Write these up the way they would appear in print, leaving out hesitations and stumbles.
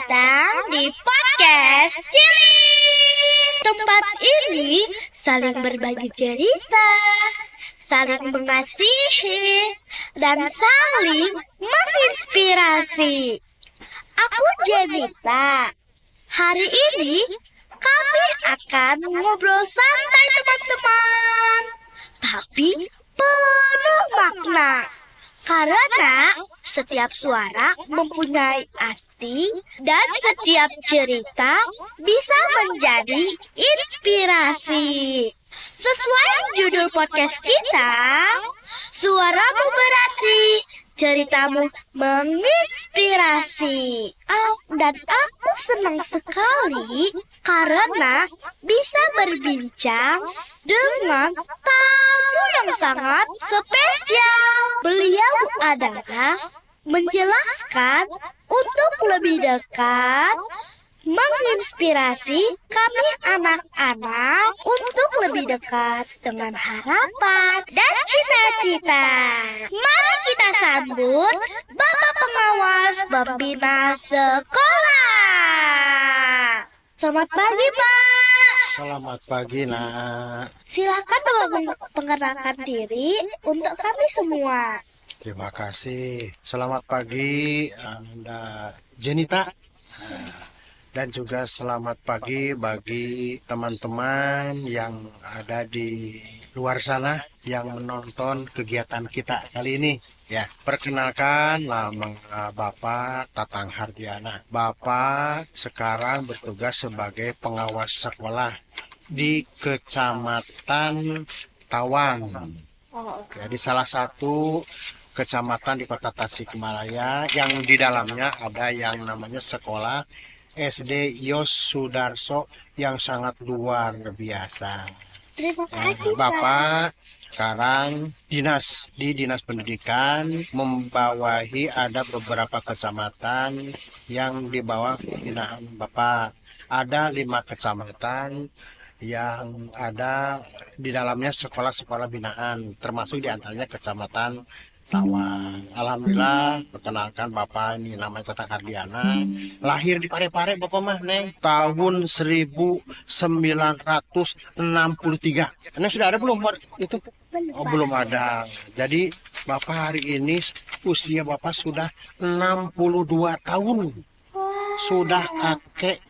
datang di podcast Cili. Tempat ini saling berbagi cerita, saling mengasihi, dan saling menginspirasi. Aku Jenita. Hari ini kami akan ngobrol santai teman-teman, tapi penuh makna. Karena setiap suara mempunyai arti dan setiap cerita bisa menjadi inspirasi. Sesuai judul podcast kita, suaramu berarti, ceritamu menginspirasi. Dan aku senang sekali karena bisa berbincang dengan tamu yang sangat spesial. Beliau adalah menjelaskan untuk lebih dekat, menginspirasi kami anak-anak untuk lebih dekat dengan harapan dan cita-cita. Mari kita sambut Bapak Pengawas Pembina Sekolah. Selamat pagi, Pak. Selamat pagi, Nak. Silakan Bapak mengenalkan diri untuk kami semua. Terima kasih. Selamat pagi, Anda Jenita. Dan juga selamat pagi bagi teman-teman yang ada di luar sana yang menonton kegiatan kita kali ini. Ya, perkenalkan nama Bapak Tatang Hardiana. Bapak sekarang bertugas sebagai pengawas sekolah di Kecamatan Tawang. Jadi salah satu kecamatan di Kota Tasikmalaya yang di dalamnya ada yang namanya sekolah SD Yos Sudarso yang sangat luar biasa. Terima kasih, Pak. Bapak sekarang di dinas pendidikan membawahi ada beberapa kecamatan yang di bawah binaan Bapak. Ada 5 kecamatan yang ada di dalamnya sekolah-sekolah binaan, termasuk di antaranya Kecamatan Tawang. Alhamdulillah, perkenalkan Bapak ini namanya Tatang Hardiana. Lahir di Parepare Bapak mah, Neng, tahun 1963. Neng sudah ada belum itu? Oh, belum ada. Jadi Bapak hari ini usia Bapak sudah 62 tahun. Sudah kakek.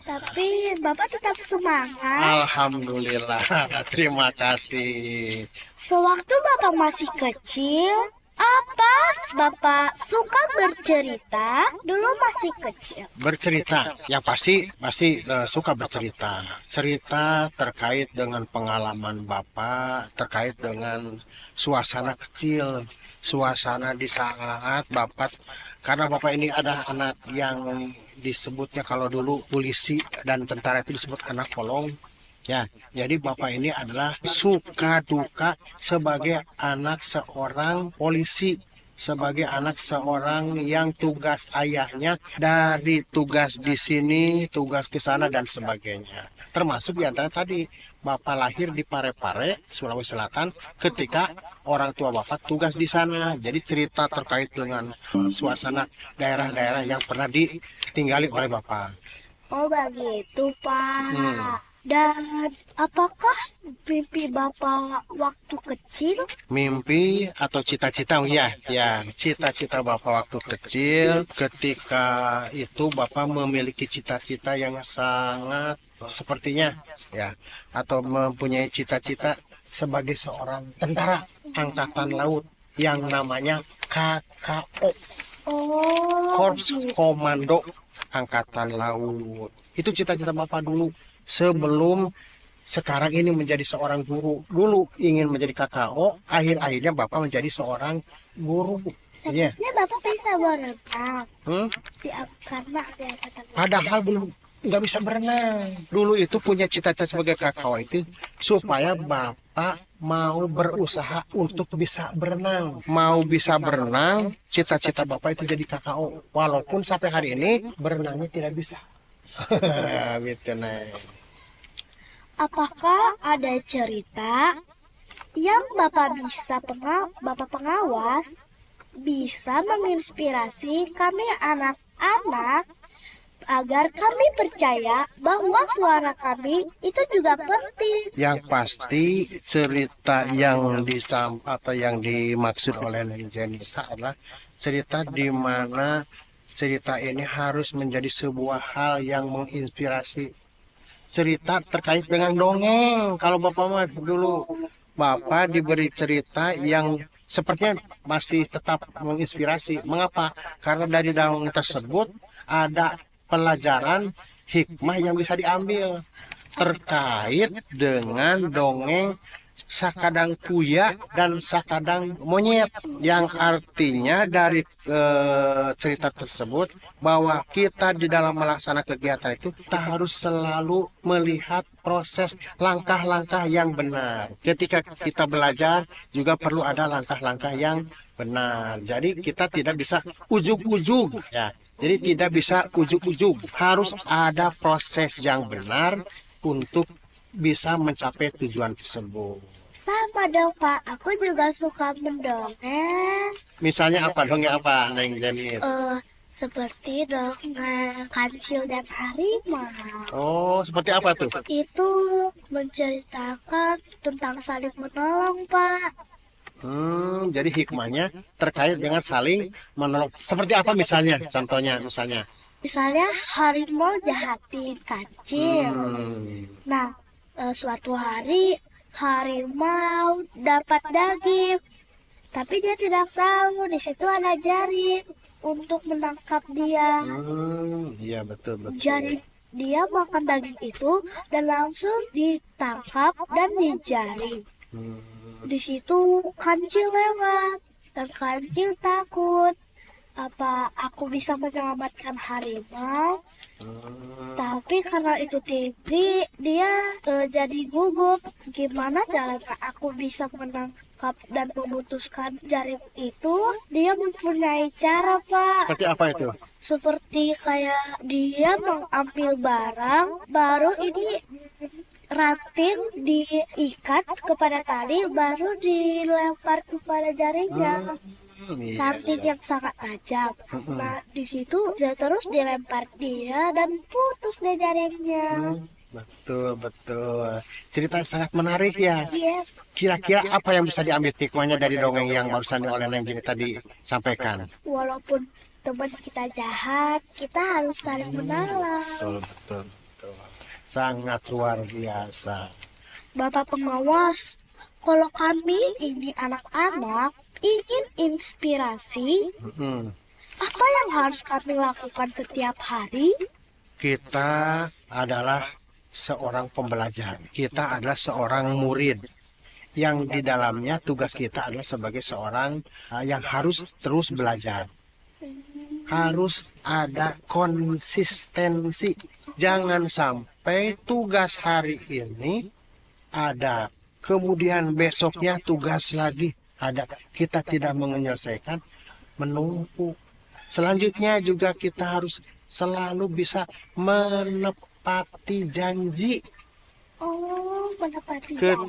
Tapi Bapak tetap semangat. Alhamdulillah, terima kasih. Sewaktu Bapak masih kecil, apa Bapak suka bercerita dulu masih kecil? Bercerita, yang pasti suka bercerita. Cerita terkait dengan pengalaman Bapak, terkait dengan suasana kecil, suasana di saat Bapak, karena Bapak ini ada anak yang disebutnya kalau dulu polisi dan tentara itu disebut anak polong. Ya, jadi Bapak ini adalah suka duka sebagai anak seorang polisi, sebagai anak seorang yang tugas ayahnya dari tugas di sini, tugas ke sana dan sebagainya. Termasuk di antara tadi Bapak lahir di Parepare, Sulawesi Selatan ketika orang tua Bapak tugas di sana. Jadi cerita terkait dengan suasana daerah-daerah yang pernah ditinggali oleh Bapak. Oh begitu, Pak. Dan apakah mimpi Bapak waktu kecil? Mimpi atau cita-cita, ya, cita-cita Bapak waktu kecil, ketika itu Bapak memiliki cita-cita yang sangat sepertinya, ya, atau mempunyai cita-cita sebagai seorang tentara angkatan laut yang namanya KKO, Korps Komando Angkatan Laut. Itu cita-cita Bapak dulu sebelum sekarang ini menjadi seorang guru. Dulu ingin menjadi KKO, akhirnya Bapak menjadi seorang guru. Iya. Ya Bapak bisa berenang. Karena di angkatan laut. Padahal belum nggak bisa berenang. Dulu itu punya cita-cita sebagai KKO itu supaya Bapak mau berusaha untuk bisa berenang. Mau bisa berenang, cita-cita Bapak itu jadi KKO. Walaupun sampai hari ini berenangnya tidak bisa. Gitu, Neng. Apakah ada cerita yang Bapak pengawas bisa menginspirasi kami anak-anak agar kami percaya bahwa suara kami itu juga penting. Yang pasti cerita yang atau yang dimaksud oleh Neng Jenisa adalah cerita di mana cerita ini harus menjadi sebuah hal yang menginspirasi. Cerita terkait dengan dongeng. Kalau Bapak mah dulu Bapak diberi cerita yang sepertinya masih tetap menginspirasi. Mengapa? Karena dari dongeng tersebut ada pelajaran hikmah yang bisa diambil terkait dengan dongeng Sakadang Kuya dan Sakadang Monyet, yang artinya dari cerita tersebut bahwa kita di dalam melaksanakan kegiatan itu kita harus selalu melihat proses langkah-langkah yang benar. Ketika kita belajar juga perlu ada langkah-langkah yang benar. Jadi kita tidak bisa ujug-ujug ya. Jadi tidak bisa ujug-ujug. Harus ada proses yang benar untuk bisa mencapai tujuan tersebut. Sama dong Pak, aku juga suka mendongeng. Misalnya apa dongeng apa, Neng Jenny? Seperti dongeng kancil dan harimau. Oh, seperti apa tuh? Itu menceritakan tentang saling menolong Pak. Jadi hikmahnya terkait dengan saling menolong. Seperti apa misalnya? Contohnya misalnya. Misalnya harimau jahatin kancil. Nah, suatu hari harimau dapat daging, tapi dia tidak tahu di situ ada jaring untuk menangkap dia. Iya betul. Jadi dia makan daging itu dan langsung ditangkap dan dijaring. Di situ kancil lewat dan kancil takut. Apa aku bisa menyelamatkan harimau? Tapi karena itu tinggi, dia jadi gugup. Gimana caranya aku bisa menangkap dan memutuskan jaring itu? Dia mempunyai cara, Pak. Seperti apa itu? Seperti kayak dia mengambil barang, baru ini ranting diikat kepada tali, baru dilempar kepada jaringnya. Ranting yang sangat tajam. Nah, di situ dia terus dilempar dia dan putus deh jaringnya. Betul. Cerita sangat menarik ya. Iya, Kira-kira apa yang bisa diambil hikmahnya dari dongeng yang barusan oleh Neng Jenny tadi sampaikan? walaupun teman kita jahat, kita harus saling menolong. Betul. Sangat luar biasa. Bapak pengawas, kalau kami ini anak-anak ingin inspirasi, apa yang harus kami lakukan setiap hari? Kita adalah seorang pembelajar. Kita adalah seorang murid. Yang di dalamnya tugas kita adalah sebagai seorang yang harus terus belajar. Harus ada konsistensi. Jangan sampai tugas hari ini ada, kemudian besoknya tugas lagi ada. Kita tidak menyelesaikan, menumpuk. Selanjutnya juga kita harus selalu bisa menepati janji. Oh, menepati janji.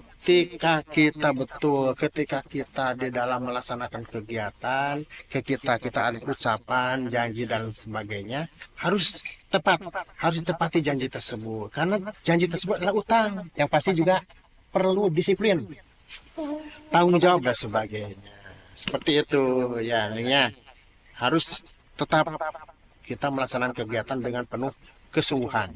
Ketika kita di dalam melaksanakan kegiatan, kita ada ucapan, janji dan sebagainya, harus ditepati janji tersebut. Karena janji tersebut adalah utang, yang pasti juga perlu disiplin, tanggung jawab dan sebagainya. Seperti itu ya, harus tetap kita melaksanakan kegiatan dengan penuh kesungguhan.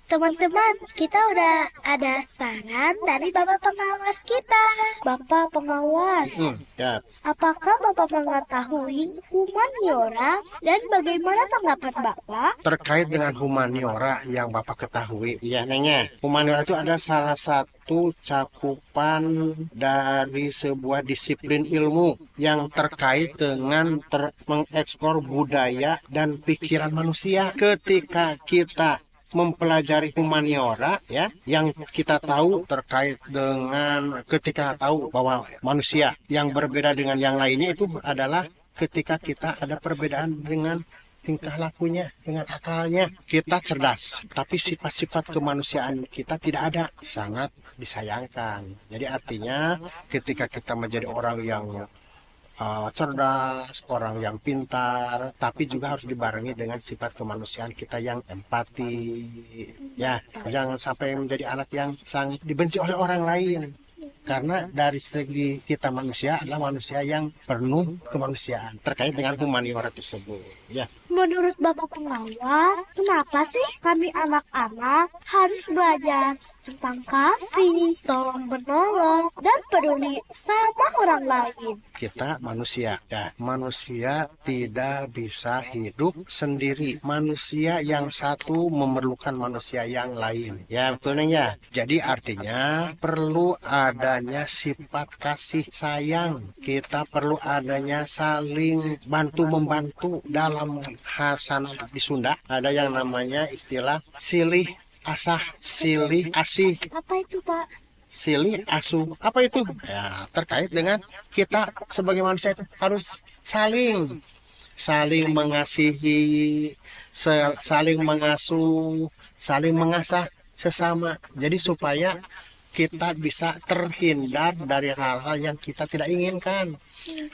Teman-teman, kita udah ada saran dari Bapak pengawas kita. Bapak pengawas, Ya. apakah Bapak mengetahui humaniora dan bagaimana tanggapan Bapak? Terkait dengan humaniora yang Bapak ketahui, ya Nengnya, humaniora itu ada salah satu cakupan dari sebuah disiplin ilmu yang terkait dengan mengeksplor budaya dan pikiran manusia. Ketika kita mempelajari humaniora ya, yang kita tahu terkait dengan ketika tahu bahwa manusia yang berbeda dengan yang lainnya itu adalah ketika kita ada perbedaan dengan tingkah lakunya, dengan akalnya. Kita cerdas, tapi sifat-sifat kemanusiaan kita tidak ada, sangat disayangkan. Jadi artinya ketika kita menjadi orang yang cerdas, orang yang pintar, tapi juga harus dibarengi dengan sifat kemanusiaan kita yang empati. Ya, jangan sampai menjadi anak yang sangat dibenci oleh orang lain. Karena dari segi kita manusia adalah manusia yang penuh kemanusiaan terkait dengan humaniora tersebut. Ya, Menurut Bapak pengawas, kenapa sih kami anak-anak harus belajar tentang kasih, tolong menolong, dan peduli sama orang lain? kita manusia. Ya, manusia tidak bisa hidup sendiri. Manusia yang satu memerlukan manusia yang lain. Ya, betul Neng ya. Jadi artinya perlu adanya sifat kasih sayang. Kita perlu adanya saling bantu-membantu dalam hasana di Sunda. Ada yang namanya istilah silih asah, silih asih. Apa itu, Pak? Silih asuh, apa itu? Ya, terkait dengan kita sebagai manusia itu harus saling mengasihi, saling mengasuh, saling mengasah sesama. Jadi supaya kita bisa terhindar dari hal-hal yang kita tidak inginkan.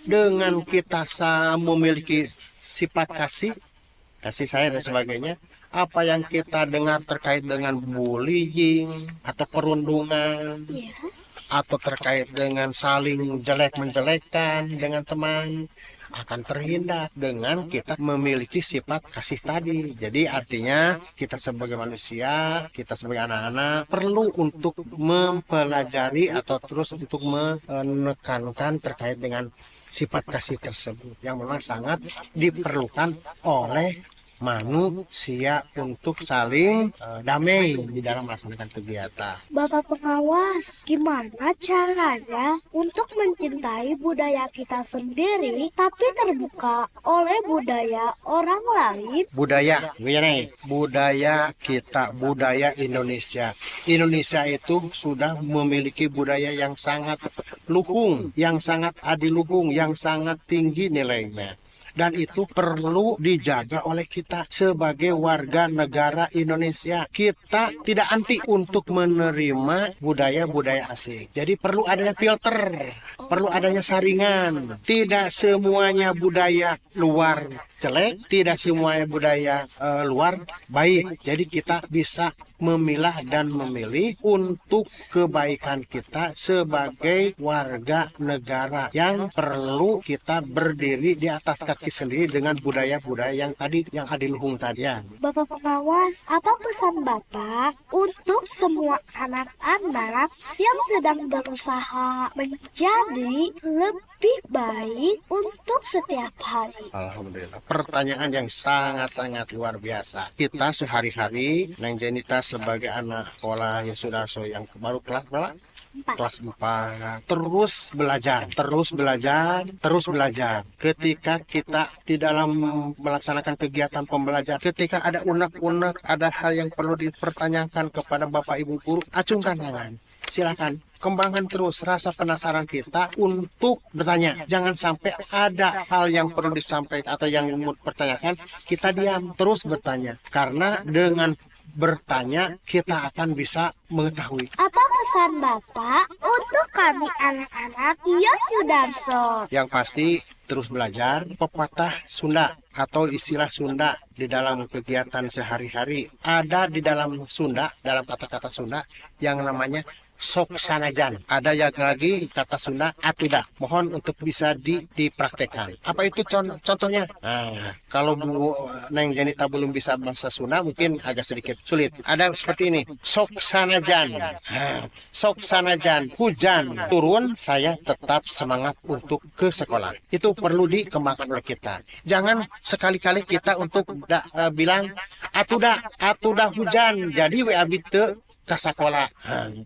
Dengan kita memiliki sifat kasih sayang dan sebagainya, apa yang kita dengar terkait dengan bullying atau perundungan Ya, atau terkait dengan saling jelek menjelekkan dengan teman akan terhindar dengan kita memiliki sifat kasih tadi. Jadi artinya kita sebagai manusia, kita sebagai anak-anak perlu untuk mempelajari atau terus untuk menekankan terkait dengan sifat kasih tersebut yang memang sangat diperlukan oleh manusia untuk saling damai di dalam melaksanakan kegiatan. Bapak pengawas, gimana caranya untuk mencintai budaya kita sendiri tapi terbuka oleh budaya orang lain? Budaya, budaya kita, budaya Indonesia. Indonesia itu sudah memiliki budaya yang sangat luhung, yang sangat adiluhung, yang sangat tinggi nilainya. Dan itu perlu dijaga oleh kita sebagai warga negara Indonesia. Kita tidak anti untuk menerima budaya-budaya asing. Jadi perlu adanya filter, perlu adanya saringan. Tidak semuanya budaya luar jelek, tidak semuanya budaya luar baik. Jadi kita bisa memilah dan memilih untuk kebaikan kita sebagai warga negara yang perlu kita berdiri di atas kaki sendiri dengan budaya-budaya yang tadi, yang adiluhung tadi ya. Bapak pengawas, apa pesan Bapak untuk semua anak-anak yang sedang berusaha menjadi lebih baik untuk setiap hari? Alhamdulillah. Pertanyaan yang sangat-sangat luar biasa. Kita sehari-hari, Neng Jenita sebagai anak sekolah Yosudarso yang baru kelas berapa? Kelas 4, terus belajar. Ketika kita di dalam melaksanakan kegiatan pembelajaran, ketika ada unek-unek, ada hal yang perlu dipertanyakan kepada Bapak Ibu guru, acungkan tangan. Silakan kembangkan terus rasa penasaran kita untuk bertanya. Jangan sampai ada hal yang perlu disampaikan atau yang mau dipertanyakan, kita diam, terus bertanya. Karena dengan bertanya kita akan bisa mengetahui. Apa pesan Bapak untuk kami anak-anak Yosudarso? Yang pasti terus belajar pepatah Sunda atau istilah Sunda di dalam kegiatan sehari-hari. Ada di dalam Sunda, dalam kata-kata Sunda yang namanya sok sanajan. Ada yang lagi kata Sunda atuda. Mohon untuk bisa dipraktekkan. Apa itu contohnya? Nah, kalau Bu Neng Janita belum bisa bahasa Sunda mungkin agak sedikit sulit. Ada seperti ini. Sok sanajan. Sok sanajan. Hujan turun, saya tetap semangat untuk ke sekolah. Itu perlu dikembangkan oleh kita. Jangan sekali-kali kita untuk bilang atuda hujan. Jadi WAB ke sekolah.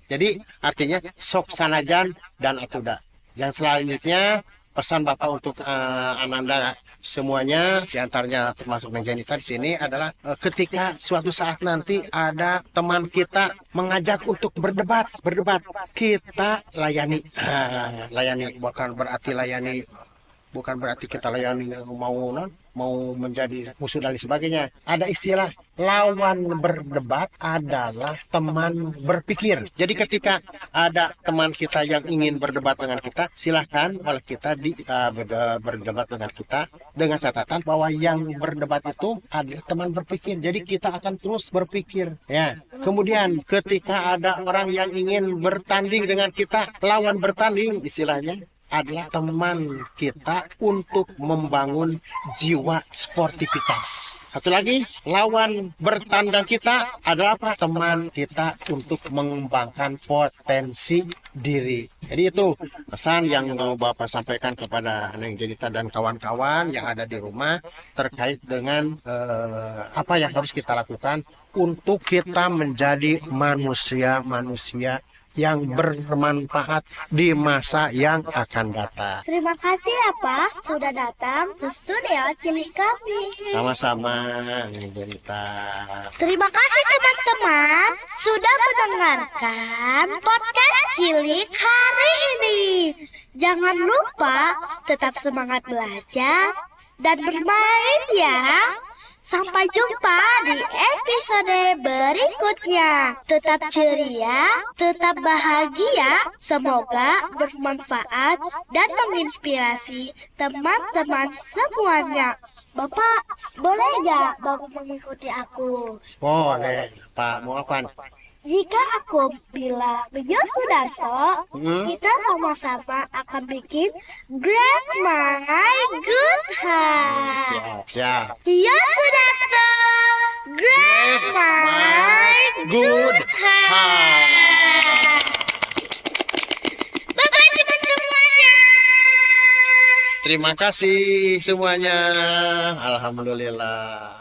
Jadi artinya sok sanajan dan atuda. Yang selanjutnya pesan Bapak untuk Ananda semuanya, diantaranya termasuk Neng Janita di sini adalah ketika suatu saat nanti ada teman kita mengajak untuk berdebat, kita layani. Layani bukan berarti layani bukan berarti kita yang mau menjadi musuh dan sebagainya. Ada istilah lawan berdebat adalah teman berpikir. Jadi ketika ada teman kita yang ingin berdebat dengan kita, silahkan oleh kita berdebat dengan kita dengan catatan bahwa yang berdebat itu adalah teman berpikir. Jadi kita akan terus berpikir. Ya. Kemudian ketika ada orang yang ingin bertanding dengan kita, lawan bertanding istilahnya adalah teman kita untuk membangun jiwa sportivitas. Satu lagi, lawan bertandang kita adalah apa? Teman kita untuk mengembangkan potensi diri. Jadi itu pesan yang mau Bapak sampaikan kepada Neng Jelita dan kawan-kawan yang ada di rumah terkait dengan apa yang harus kita lakukan untuk kita menjadi manusia-manusia yang bermanfaat di masa yang akan datang. Terima kasih ya Pak sudah datang ke studio Cilik kami. Sama-sama, Neng Jelita. Terima kasih teman-teman sudah mendengarkan podcast Cilik hari ini. Jangan lupa tetap semangat belajar dan bermain ya. Sampai jumpa di episode berikutnya. Tetap ceria, tetap bahagia. Semoga bermanfaat dan menginspirasi teman-teman semuanya. Bapak, boleh nggak Bapak mengikuti aku? Boleh, Pak. Mau apa? Jika aku bilang Yo Sudarso, kita sama-sama akan bikin Great My Good Heart. Siap. Yo Sudarso, Great My Good Heart. Bye-bye teman semuanya. Terima kasih semuanya. Alhamdulillah.